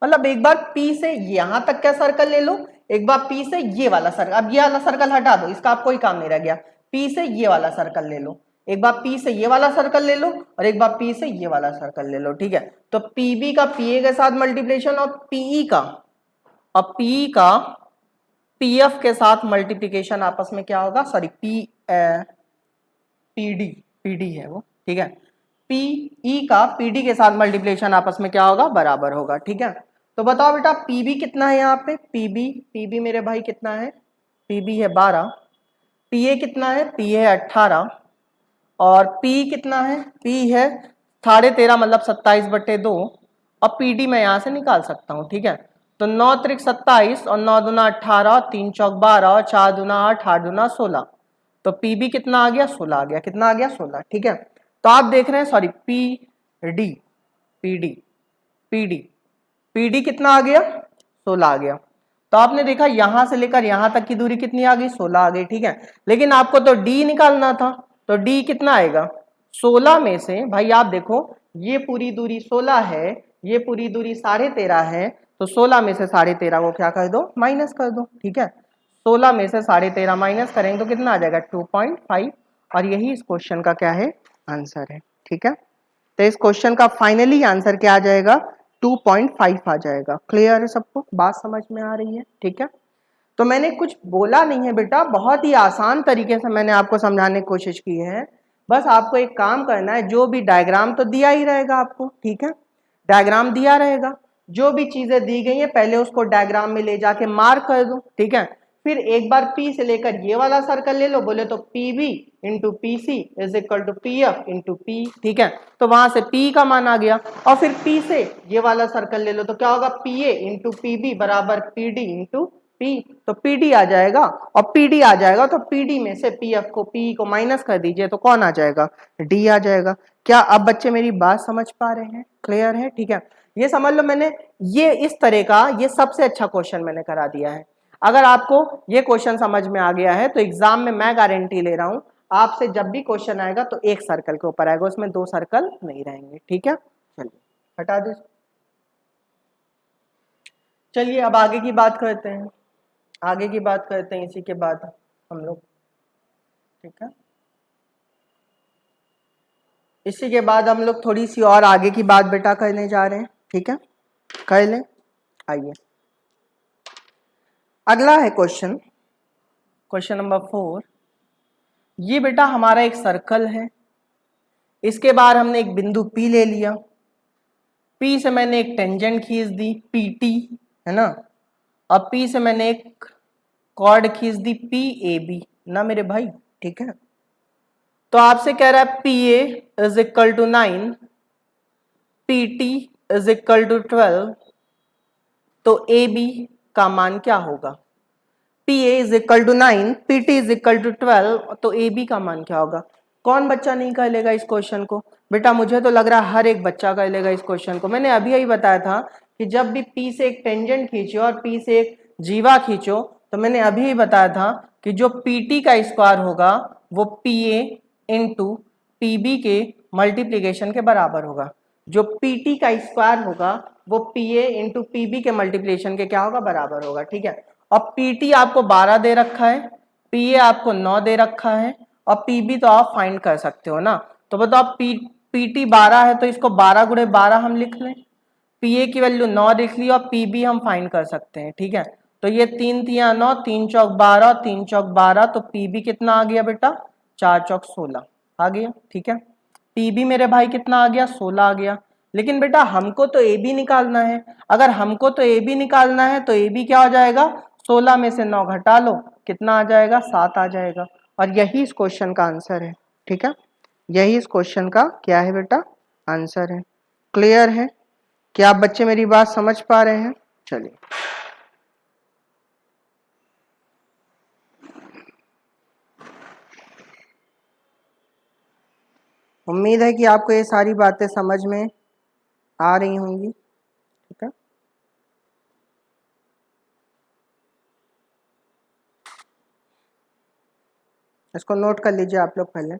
मतलब एक बार P से यहां तक का सर्कल ले लो, एक बार P से ये वाला सर्कल, अब ये वाला सर्कल हटा दो, इसका आप कोई काम नहीं रह गया। P से ये वाला सर्कल ले लो, एक बार P से ये वाला सर्कल ले लो और एक बार P से ये वाला सर्कल ले लो। ठीक है, तो PB का PA के साथ मल्टीप्लिकेशन और PE का PF के साथ मल्टीप्लिकेशन आपस में क्या होगा, सॉरी PD है वो। ठीक है, PE का PD के साथ मल्टीप्लिकेशन आपस में क्या होगा, बराबर होगा। ठीक है, तो बताओ बेटा PB कितना है यहाँ पे, PB मेरे भाई कितना है, PB है 12, PA कितना है, PA है 18 और P कितना है, P है 13.5 मतलब 27/2 और PD मैं यहाँ से निकाल सकता हूँ। ठीक है, तो 9 त्रिक 27 और 9 दूना 18, 3 चौक 12 और 4 दूना 8, 8 दूना 16, तो PB कितना आ गया 16 आ गया। कितना आ गया 16। ठीक है, तो आप देख रहे हैं, सॉरी PD कितना आ गया 16 आ गया। तो आपने देखा यहां से लेकर यहां तक की दूरी कितनी आ गई 16 आ गई। ठीक है, लेकिन आपको तो D निकालना था, तो डी कितना आएगा 16 में से, भाई आप देखो ये पूरी दूरी 16 है, ये पूरी दूरी 13.5 है, तो 16 में से 13.5 को क्या कर दो माइनस कर दो। ठीक है, 16 में से 13.5 माइनस करेंगे तो कितना आ जाएगा 2.5, और यही इस क्वेश्चन का क्या है आंसर है। ठीक है, तो इस क्वेश्चन का फाइनली आंसर क्या आ जाएगा 2.5 आ जाएगा। क्लियर है सबको, बात समझ में आ रही है। ठीक है, तो मैंने कुछ बोला नहीं है बेटा, बहुत ही आसान तरीके से मैंने आपको समझाने की कोशिश की है। बस आपको एक काम करना है, जो भी डायग्राम तो दिया ही रहेगा आपको, ठीक है, डायग्राम दिया रहेगा, जो भी चीजें दी गई है पहले उसको डायग्राम में ले जाके मार्क कर दो। ठीक है, फिर एक बार P से लेकर ये वाला सर्कल ले लो, बोले तो PB into PC is equal to PF into P। ठीक है, तो वहां से P का मान आ गया, और फिर P से ये वाला सर्कल ले लो तो क्या होगा PA इंटू PB बराबर PD इंटू P, तो PD आ जाएगा, और PD आ जाएगा तो PD में से PF को P को माइनस कर दीजिए तो कौन आ जाएगा D आ जाएगा। क्या अब बच्चे मेरी बात समझ पा रहे हैं? क्लियर है? ठीक है, ये समझ लो मैंने ये इस तरह का ये सबसे अच्छा क्वेश्चन मैंने करा दिया है। अगर आपको ये क्वेश्चन समझ में आ गया है तो एग्जाम में मैं गारंटी ले रहा हूं आपसे जब भी क्वेश्चन आएगा तो एक सर्कल के ऊपर आएगा, उसमें दो सर्कल नहीं रहेंगे। ठीक है, चलिए हटा दो। चलिए अब आगे की बात करते हैं, आगे की बात करते हैं इसी के बाद हम लोग। ठीक है, इसी के बाद हम लोग थोड़ी सी और आगे की बात बेटा करने जा रहे हैं। ठीक है, कर लें। आइए अगला है क्वेश्चन, क्वेश्चन नंबर 4। ये बेटा हमारा एक सर्कल है, इसके बाद हमने एक बिंदु P ले लिया, P से मैंने एक टेंजेंट खींच दी PT, है ना, और P से मैंने एक कॉर्ड खींच दी PAB ना मेरे भाई। ठीक है, तो आपसे कह रहा है PA is equal to 9, PT is equal to 12, तो AB का मान क्या होगा? PA is equal to 9, PT is equal to 12, तो AB का मान क्या होगा? कौन बच्चा नहीं कर लेगा इस क्वेश्चन को? बेटा मुझे तो लग रहा है हर एक बच्चा कर लेगा इस क्वेश्चन को। मैंने अभी यही बताया था कि जब भी P से एक टेंजेंट खींचो और P से एक जीवा खींचो, तो मैंने अभी ही बताया था कि जो PT का स्क्वायर होगा वो PA इंटू PB के मल्टीप्लीकेशन के बराबर होगा। जो PT का स्क्वायर होगा वो PA इंटू PB के मल्टीप्लीकेशन के क्या होगा? बराबर होगा। ठीक है, अब PT आपको 12 दे रखा है, PA आपको 9 दे रखा है, और PB तो आप फाइंड कर सकते हो ना। तो बताओ PT 12 है तो इसको 12 गुणे 12 हम लिख लें, PA की वैल्यू 9 लिख ली, और PB हम फाइंड कर सकते हैं। ठीक है, तो ये 3 तिया 9, 3 चौक 12, 3 चौक 12, तो PB कितना आ गया बेटा? 4 चौक 16 आ गया। ठीक है, PB मेरे भाई कितना आ गया? 16 आ गया। लेकिन बेटा हमको तो AB निकालना है, अगर हमको तो AB निकालना है तो AB क्या हो जाएगा? 16 में से 9 घटा लो, कितना आ जाएगा? 7 आ जाएगा, और यही इस क्वेश्चन का आंसर है। ठीक है, यही इस क्वेश्चन का क्या है बेटा? आंसर है। क्लियर है? क्या आप बच्चे मेरी बात समझ पा रहे हैं? चलिए उम्मीद है कि आपको ये सारी बातें समझ में आ रही होंगी। ठीक है, इसको नोट कर लीजिए आप लोग पहले।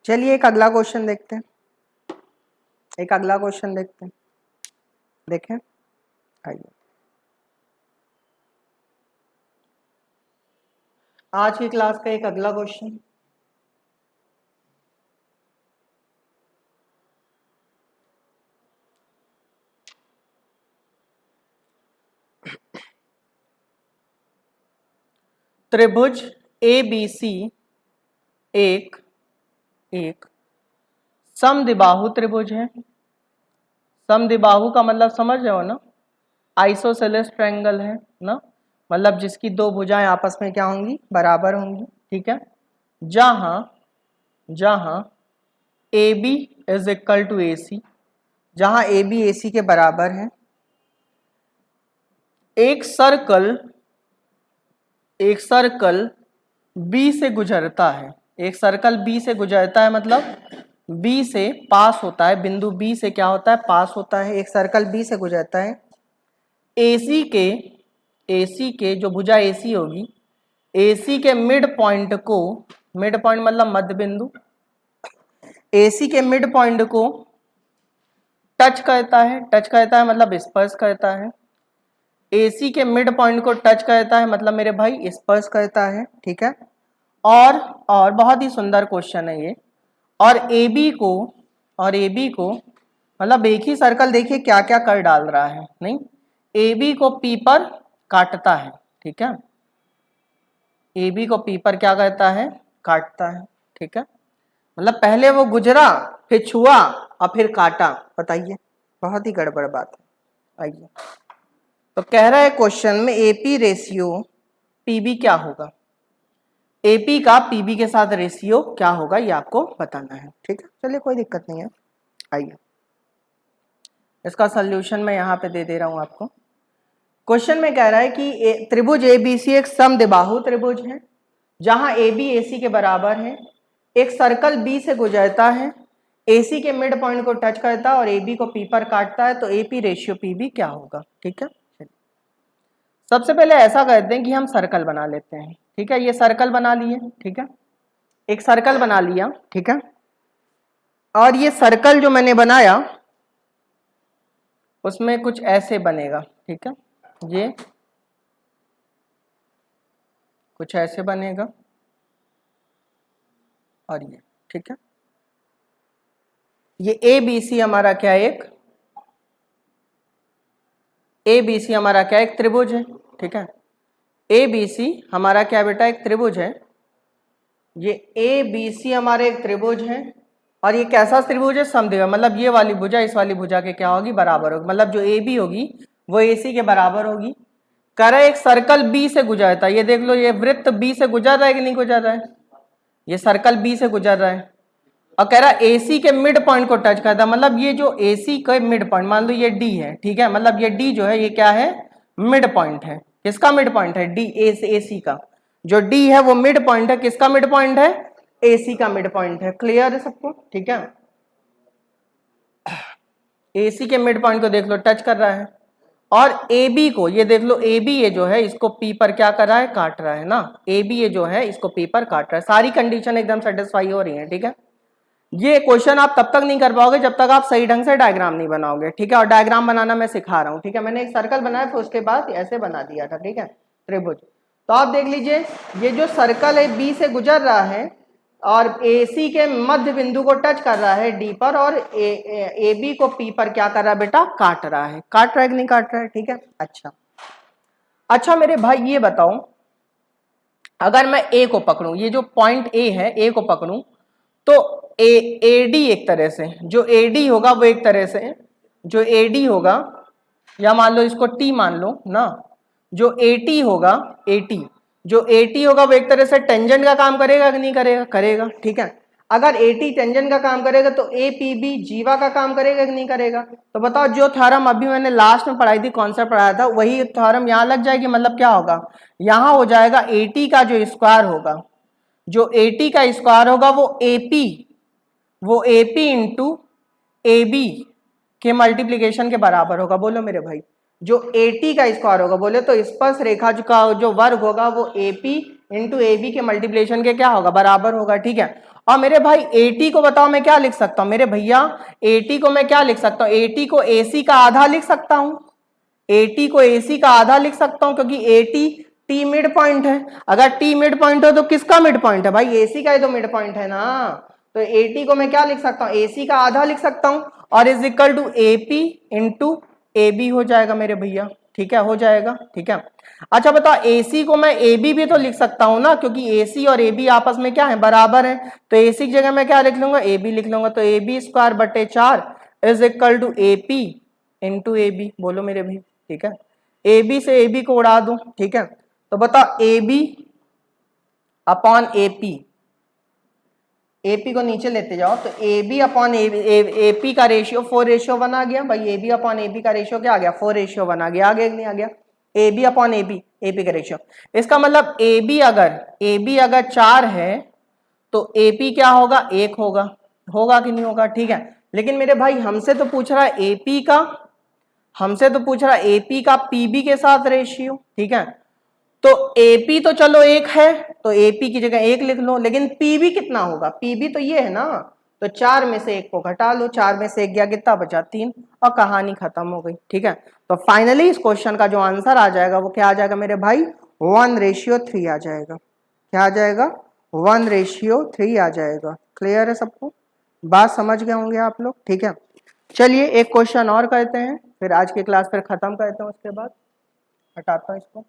चलिए एक अगला क्वेश्चन देखते हैं, एक अगला क्वेश्चन देखते हैं। देखें, आइए आज की क्लास का एक अगला क्वेश्चन। त्रिभुज ABC एक समद्विबाहु त्रिभुज है। समद्विबाहु का मतलब समझ रहे हो ना? आइसोसेलेस ट्रायंगल है ना, मतलब जिसकी दो भुजाएं आपस में क्या होंगी? बराबर होंगी। ठीक है, जहां AB is equal to AC, जहां AB AC के बराबर है। एक सर्कल B से गुजरता है, एक सर्कल B से गुजरता है, मतलब बी से पास होता है, बिंदु बी से क्या होता है, पास होता है, एक सर्कल बी से गुजरता है। एसी के जो भुजा एसी होगी, एसी के मिड पॉइंट को, मिड पॉइंट मतलब मध्य बिंदु, एसी के मिड पॉइंट को टच करता है, टच करता है मतलब स्पर्श करता है। एसी के मिड पॉइंट को टच करता है मतलब मेरे भाई स्पर्श करता है, ठीक है। और बहुत ही सुंदर क्वेश्चन है ये। और ए बी को मतलब एक ही सर्कल देखिए क्या क्या कर डाल रहा है, नहीं, ए बी को पी पर काटता है, ठीक है। ए बी को पी पर क्या करता है, काटता है, ठीक है। मतलब पहले वो गुजरा, फिर छुआ और फिर काटा, बताइए, बहुत ही गड़बड़ बात है। आइए, तो कह रहा है क्वेश्चन में एपी रेशियो पीबी क्या होगा, एपी का पीबी के साथ रेशियो क्या होगा ये आपको बताना है, ठीक है। चलिए कोई दिक्कत नहीं है। आइए, इसका सॉल्यूशन मैं यहाँ पे दे रहा हूँ आपको। क्वेश्चन में कह रहा है कि त्रिभुज एबीसी एक समद्विबाहु त्रिभुज है, जहां ए बी ए सी के बराबर है। एक सर्कल बी से गुजरता है, एसी के मिड पॉइंट को टच करता है और ए बी को पी पर काटता है, तो एपी रेशियो पीबी क्या होगा, ठीक है। सबसे पहले ऐसा करते हैं कि हम सर्कल बना लेते हैं, ठीक है। ये सर्कल बना लिए, ठीक है, एक सर्कल बना लिया, ठीक है। और ये सर्कल जो मैंने बनाया उसमें कुछ ऐसे बनेगा, ठीक है, ये कुछ ऐसे बनेगा और ये, ठीक है। ये ए बी सी हमारा क्या है, एक ए बी सी हमारा क्या, एक त्रिभुज है, ठीक है। ए बी सी हमारा क्या बेटा, एक त्रिभुज है। ये ए बी सी हमारे एक त्रिभुज है और ये कैसा त्रिभुज है, समद्विबाहु, मतलब ये वाली भुजा इस वाली भुजा के क्या होगी, बराबर होगी, मतलब जो ए बी होगी वो ए सी के बराबर होगी। कह रहा है एक सर्कल बी से गुजरता है, ये देख लो, ये वृत्त बी से गुजर रहा है कि नहीं गुजर रहा है, ये सर्कल बी से गुजर रहा है। और कह रहा है एसी के मिड पॉइंट को टच करता है, मतलब ये जो एसी का मिड पॉइंट, मान लो ये डी है, ठीक है, मतलब ये डी जो है ये क्या है, मिड पॉइंट है। किसका मिड पॉइंट है, डी, एसी का। जो डी है वो मिड पॉइंट है, किसका मिड पॉइंट है, एसी का मिड पॉइंट है। क्लियर है सबको, ठीक है। एसी के मिड पॉइंट को देख लो टच कर रहा है, और ए बी को ये देख लो, ए बी ये जो है इसको पी पर क्या कर रहा है, काट रहा है ना, ए बी ये जो है इसको पी पर काट रहा है। सारी कंडीशन एकदम सेटिस्फाई हो रही है, ठीक है। ये क्वेश्चन आप तब तक नहीं कर पाओगे जब तक आप सही ढंग से डायग्राम नहीं बनाओगे, ठीक है। और डायग्राम बनाना मैं सिखा रहा हूँ, ठीक है। मैंने एक सर्कल बनाया फिर उसके बाद ऐसे बना दिया था, ठीक है, त्रिभुज। तो आप देख लीजिए, ये जो सर्कल है बी से गुजर रहा है और एसी के मध्य बिंदु को टच कर रहा है डी पर, और ए बी को पी पर क्या कर रहा है बेटा, काट रहा है। काट रहा है कि नहीं काट रहा है, ठीक है। अच्छा मेरे भाई ये बताओ, अगर मैं ए को पकड़ूं, ये जो पॉइंट ए है, ए को पकड़ूं, तो एडी एक तरह से, जो एडी होगा वो एक तरह से, जो एडी होगा, या मान लो इसको टी मान लो ना, जो एटी होगा, एटी, जो एटी होगा वो एक तरह से टेंजेंट का काम करेगा कि नहीं करेगा, करेगा, ठीक है। अगर एटी टेंजेंट का काम करेगा तो ए पी बी जीवा का काम करेगा कि नहीं करेगा। तो बताओ, जो थ्योरम अभी मैंने लास्ट में पढ़ाई थी, कॉन्सेप्ट पढ़ाया था, वही थ्योरम यहाँ लग जाएगी। मतलब क्या होगा, यहाँ हो जाएगा एटी का जो स्क्वायर होगा, जो एटी का स्क्वायर होगा वो एपी इंटू ए बी के मल्टीप्लीकेशन के बराबर होगा। बोलो मेरे भाई, जो एटी का स्क्वायर होगा, बोले तो स्पर्श रेखा का जो वर्ग होगा वो एपी इंटू ए बी के मल्टीप्लीकेशन के क्या होगा, बराबर होगा, ठीक है। और मेरे भाई एटी को बताओ मैं क्या लिख सकता हूं, मेरे भैया एटी को मैं क्या लिख सकता हूं, एटी को एसी का आधा लिख सकता हूं, एटी को एसी का आधा लिख सकता हूं, क्योंकि एटी टी मिड पॉइंट है। अगर टी मिड पॉइंट हो तो किसका मिड पॉइंट है भाई, एसी का ही तो मिड पॉइंट है ना। तो एटी को मैं क्या लिख सकता हूं, एसी का आधा लिख सकता हूं, और is equal to AP into A B हो जाएगा मेरे भैया, ठीक है, हो जाएगा, ठीक है। अच्छा बताओ, एसी को मैं ए बी भी तो लिख सकता हूं ना, क्योंकि एसी और ए बी आपस में क्या है, बराबर है। तो एसी की जगह मैं क्या लिख लूंगा, ए बी लिख लूंगा। तो ए बी स्क्वायर बटे 4 is equal to A P into A B. बोलो मेरे भाई, ठीक है। ए बी से ए बी को उड़ा दूं, ठीक है। तो बताओ, A B upon A P, AP को नीचे लेते जाओ तो ए बी अपॉन एपी का रेशियो 4:1 आ गया भाई। A B upon A B का रेशियो क्या आ गया, 4:1 आ गया। आ गया कि नहीं आ गया, A B upon A B, AP का रेशियो। इसका मतलब ए बी अगर 4 है तो एपी क्या होगा, 1 होगा, होगा कि नहीं होगा, ठीक है। लेकिन मेरे भाई हमसे तो पूछ रहा है एपी का, हमसे तो पूछ रहा है एपी का पीबी के साथ रेशियो, ठीक है। तो एपी तो चलो एक है, तो एपी की जगह एक लिख लो, लेकिन पीबी कितना होगा, पीबी तो ये है ना, तो 4 में से 1 को घटा लो, 4 में से 1 गया, कितना बचा 3, और कहानी खत्म हो गई, ठीक है। तो फाइनली इस क्वेश्चन का जो आंसर आ जाएगा वो क्या आ जाएगा मेरे भाई, 1:3 आ जाएगा। क्या आ जाएगा, 1:3 आ जाएगा। क्लियर है सबको, बात समझ गए होंगे आप लोग, ठीक है। चलिए एक क्वेश्चन और करते हैं, फिर आज की क्लास फिर खत्म करते हैं, उसके बाद हटाता हूं इसको।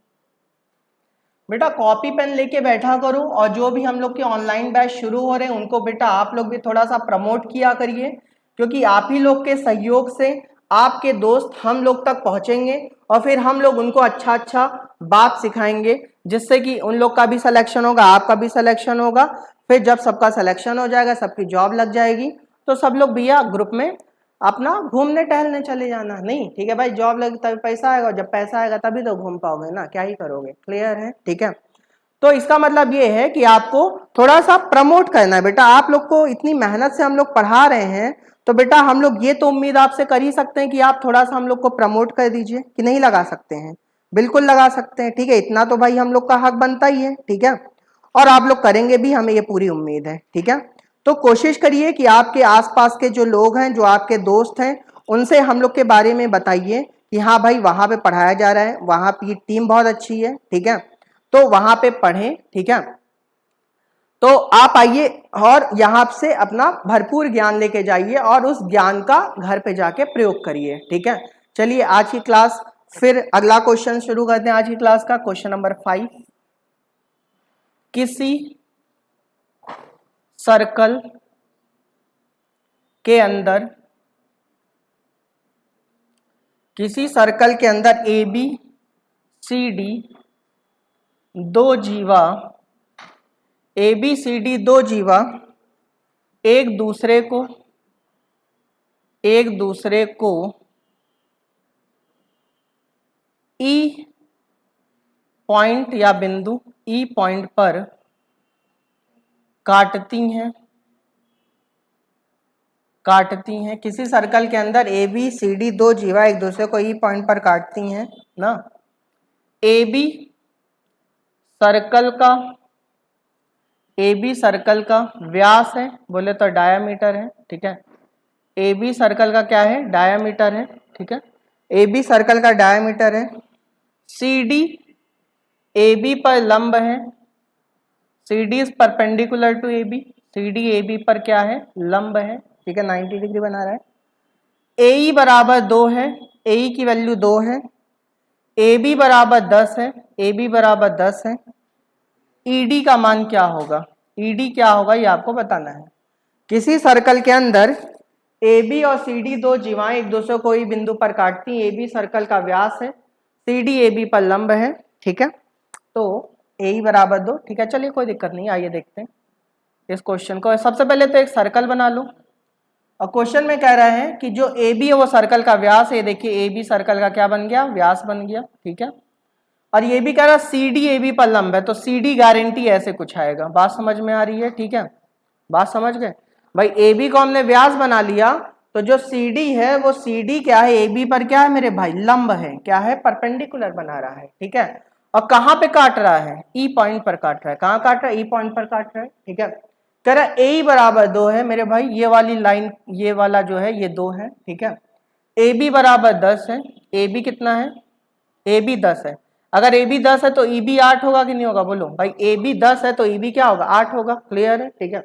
बेटा कॉपी पेन लेके बैठा करो, और जो भी हम लोग के ऑनलाइन बैच शुरू हो रहे हैं उनको बेटा आप लोग भी थोड़ा सा प्रमोट किया करिए, क्योंकि आप ही लोग के सहयोग से आपके दोस्त हम लोग तक पहुंचेंगे, और फिर हम लोग उनको अच्छा अच्छा बात सिखाएंगे, जिससे कि उन लोग का भी सिलेक्शन होगा, आपका भी सिलेक्शन होगा। फिर जब सबका सिलेक्शन हो जाएगा, सबकी जॉब लग जाएगी, तो सब लोग भैया ग्रुप में अपना घूमने टहलने चले जाना, नहीं ठीक है भाई, जॉब लगे तभी पैसा आएगा, जब पैसा आएगा तभी तो घूम पाओगे ना, क्या ही करोगे। क्लियर है, ठीक है। तो इसका मतलब ये है कि आपको थोड़ा सा प्रमोट करना है बेटा, आप लोग को इतनी मेहनत से हम लोग पढ़ा रहे हैं, तो बेटा हम लोग ये तो उम्मीद आपसे कर ही सकते हैं कि आप थोड़ा सा हम लोग को प्रमोट कर दीजिए, कि नहीं लगा सकते हैं, बिल्कुल लगा सकते हैं, ठीक है। इतना तो भाई हम लोग का हक बनता ही है, ठीक है, और आप लोग करेंगे भी, हमें ये पूरी उम्मीद है, ठीक है। तो कोशिश करिए कि आपके आसपास के जो लोग हैं, जो आपके दोस्त हैं, उनसे हम लोग के बारे में बताइए कि हाँ भाई वहां पे पढ़ाया जा रहा है, वहां की टीम बहुत अच्छी है, ठीक है, तो वहां पे पढ़ें, ठीक है। तो आप आइए और यहाँ से अपना भरपूर ज्ञान लेके जाइए, और उस ज्ञान का घर पे जाके प्रयोग करिए, ठीक है। चलिए आज की क्लास फिर अगला क्वेश्चन शुरू करते हैं। आज की क्लास का क्वेश्चन नंबर 5, किसी सर्कल के अंदर, किसी सर्कल के अंदर ए बी सी डी दो जीवा, ए बी सी डी दो जीवा एक दूसरे को ई पॉइंट या बिंदु ई पॉइंट पर काटती हैं। किसी सर्कल के अंदर ए बी सी डी दो जीवा एक दूसरे को ई पॉइंट पर काटती हैं ना। ए बी सर्कल का व्यास है, बोले तो डायामीटर है, ठीक है। ए बी सर्कल का क्या है, डायामीटर है, ठीक है। ए बी सर्कल का डायामीटर है। सी डी ए बी पर लंब है, C D is perpendicular to A B, C D A B पर क्या है, लंब है, ठीक है, 90 डिग्री बना रहा है। ए ई बराबर 2 है, ए ई की वैल्यू 2 है। ए बी बराबर 10 है, ए बी बराबर 10 है। ई डी का मान क्या होगा, ई डी क्या होगा ये आपको बताना है। किसी सर्कल के अंदर ए बी और सी डी दो जीवाएं एक दूसरे को ई बिंदु पर काटती हैं। ए बी सर्कल का व्यास है, सी डी ए बी पर लंब है, ठीक है। तो ए ई बराबर 2, ठीक है। चलिए कोई दिक्कत नहीं, आइए देखते हैं इस क्वेश्चन को। सबसे पहले तो एक सर्कल बना लो, और क्वेश्चन में कह रहे हैं कि जो ए बी है वो सर्कल का व्यास है। देखिए ए बी सर्कल का क्या बन गया, व्यास बन गया, ठीक है। और ये भी कह रहा है सी डी ए बी पर लंब है, तो सी डी गारंटी ऐसे कुछ आएगा। बात समझ में आ रही है, ठीक है, बात समझ गए भाई। ए बी को हमने व्यास बना लिया, तो जो सी डी है वो सी डी क्या है, ए बी पर क्या है मेरे भाई, लंब है, क्या है, परपेंडिकुलर बना रहा है, ठीक है। और कहां पे काट रहा है, ई पॉइंट पर काट रहा है। कहां काट रहा है, ई पॉइंट पर काट रहा है, ठीक है। कह रहा है ए बराबर 2 है मेरे भाई, ये वाली लाइन, ये वाला जो है ये 2 है, ठीक है। ए बी बराबर 10 है, ए बी कितना है, ए बी 10 है। अगर ए बी 10 है तो ई बी 8 होगा कि नहीं होगा, बोलो भाई। ए बी 10 है तो ई बी क्या होगा, 8 होगा। क्लियर है, ठीक है।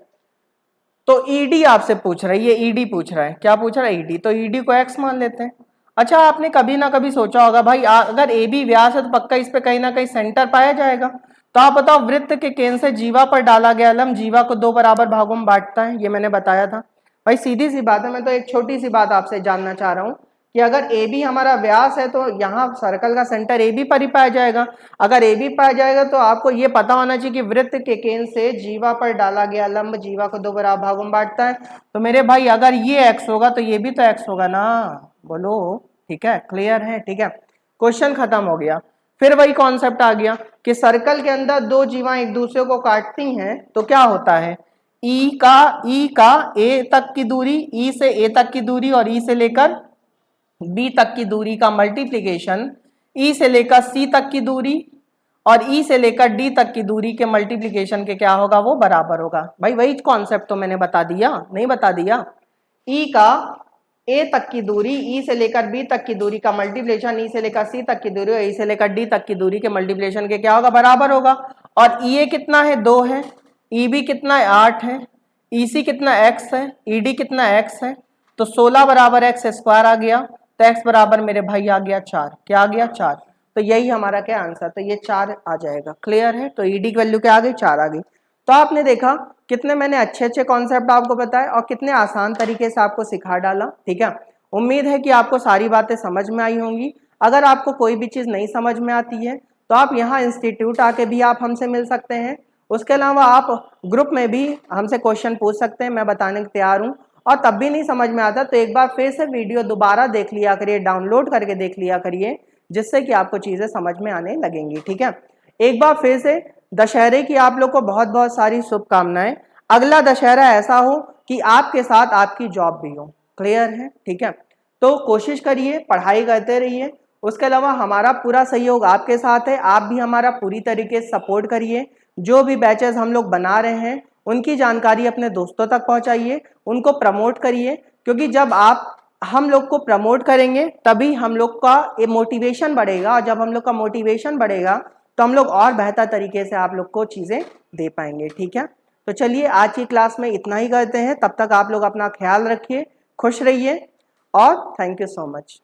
तो ईडी आपसे पूछ रहा है, ये ईडी पूछ रहा है, क्या पूछ रहा है, ईडी। तो ईडी को एक्स मान लेते हैं। अच्छा आपने कभी ना कभी सोचा होगा भाई, अगर ए बी व्यास है तो पक्का इस पे कहीं ना कहीं सेंटर पाया जाएगा। तो आप बताओ, वृत्त के केंद्र से जीवा पर डाला गया लंब जीवा को 2 बराबर भागों में बांटता है, ये मैंने बताया था भाई। सीधी सी बात है, मैं तो एक छोटी सी बात आपसे जानना चाह रहा हूँ कि अगर ए बी हमारा व्यास है तो यहाँ सर्कल का सेंटर ए बी पर ही पाया जाएगा। अगर ए बी पाया जाएगा तो आपको ये पता होना चाहिए कि वृत्त के केंद्र से जीवा पर डाला गया लंब जीवा को 2 बराबर भागों में बांटता है। तो मेरे भाई अगर ये एक्स होगा तो ये भी तो एक्स होगा ना, बोलो, ठीक है। क्लियर है, ठीक है। क्वेश्चन खत्म हो गया। फिर वही कॉन्सेप्ट आ गया कि सर्कल के अंदर दो जीवा एक दूसरे को काटती हैं तो क्या होता है, ई का ए तक की दूरी, ई से ए तक की दूरी और ई से लेकर बी तक की दूरी का मल्टीप्लीकेशन ई से लेकर सी तक की दूरी और ई से लेकर डी तक की दूरी के मल्टीप्लीकेशन के क्या होगा, वो बराबर होगा। भाई वही कॉन्सेप्ट तो मैंने बता दिया, नहीं बता दिया? ई का ए तक की दूरी, ई से लेकर बी तक की दूरी का मल्टीप्लिकेशन ई से लेकर सी तक की दूरी और ई से लेकर डी तक की दूरी के मल्टीप्लिकेशन के क्या होगा, बराबर होगा। और ई ए कितना है, 2 है, ई बी कितना है, 8 है, ई सी कितना x है, ई डी कितना x है, तो 16 बराबर एक्स स्क्वायर आ गया, तो x बराबर मेरे भाई आ गया 4। क्या आ गया, 4। तो यही हमारा क्या आंसर, तो ये 4 आ जाएगा। क्लियर है? तो ई डी की वैल्यू क्या आ गई, 4 आ गई। तो आपने देखा कितने मैंने अच्छे अच्छे कॉन्सेप्ट आपको बताए और कितने आसान तरीके से आपको सिखा डाला। ठीक है, उम्मीद है कि आपको सारी बातें समझ में आई होंगी। अगर आपको कोई भी चीज़ नहीं समझ में आती है तो आप यहाँ इंस्टीट्यूट आके भी आप हमसे मिल सकते हैं। उसके अलावा आप ग्रुप में भी हमसे क्वेश्चन पूछ सकते हैं, मैं बताने को तैयार हूँ। और तब भी नहीं समझ में आता तो एक बार फिर से वीडियो दोबारा देख लिया करिए, डाउनलोड करके देख लिया करिए, जिससे कि आपको चीज़ें समझ में आने लगेंगी। ठीक है, एक बार फिर से दशहरे की आप लोग को बहुत बहुत सारी शुभकामनाएं। अगला दशहरा ऐसा हो कि आपके साथ आपकी जॉब भी हो। क्लियर है? ठीक है, तो कोशिश करिए, पढ़ाई करते रहिए। उसके अलावा हमारा पूरा सहयोग आपके साथ है, आप भी हमारा पूरी तरीके से सपोर्ट करिए। जो भी बैचेस हम लोग बना रहे हैं उनकी जानकारी अपने दोस्तों तक पहुंचाइए, उनको प्रमोट करिए, क्योंकि जब आप हम लोग को प्रमोट करेंगे तभी हम लोग का ये मोटिवेशन बढ़ेगा, और जब हम लोग का मोटिवेशन बढ़ेगा तो हम लोग और बेहतर तरीके से आप लोग को चीज़ें दे पाएंगे। ठीक है, तो चलिए आज की क्लास में इतना ही करते हैं। तब तक आप लोग अपना ख्याल रखिए, खुश रहिए और थैंक यू सो मच।